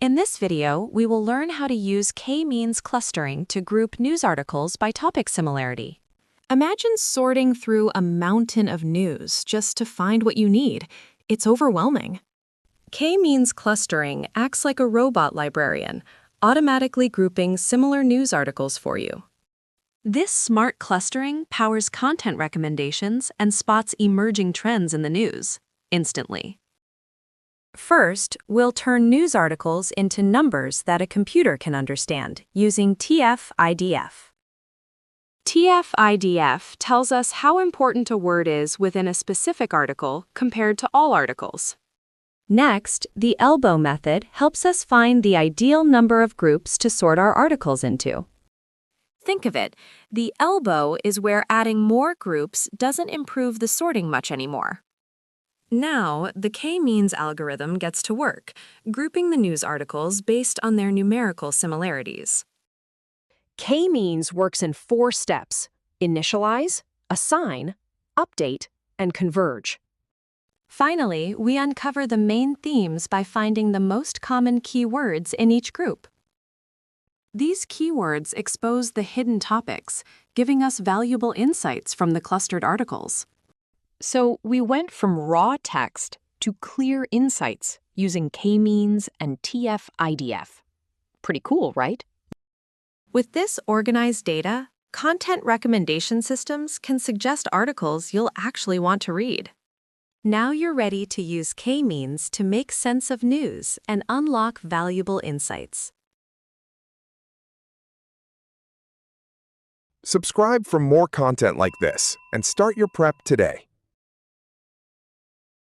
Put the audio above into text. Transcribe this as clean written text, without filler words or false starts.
In this video, we will learn how to use k-means clustering to group news articles by topic similarity. Imagine sorting through a mountain of news just to find what you need. It's overwhelming. K-means clustering acts like a robot librarian, automatically grouping similar news articles for you. This smart clustering powers content recommendations and spots emerging trends in the news instantly. First, we'll turn news articles into numbers that a computer can understand using TF-IDF. TF-IDF tells us how important a word is within a specific article compared to all articles. Next, the elbow method helps us find the ideal number of groups to sort our articles into. Think of it, the elbow is where adding more groups doesn't improve the sorting much anymore. Now, the k-means algorithm gets to work, grouping the news articles based on their numerical similarities. K-means works in 4 steps: initialize, assign, update, and converge. Finally, we uncover the main themes by finding the most common keywords in each group. These keywords expose the hidden topics, giving us valuable insights from the clustered articles. So we went from raw text to clear insights using k-means and TF-IDF. Pretty cool, right? With this organized data, content recommendation systems can suggest articles you'll actually want to read. Now you're ready to use k-means to make sense of news and unlock valuable insights. Subscribe for more content like this and start your prep today.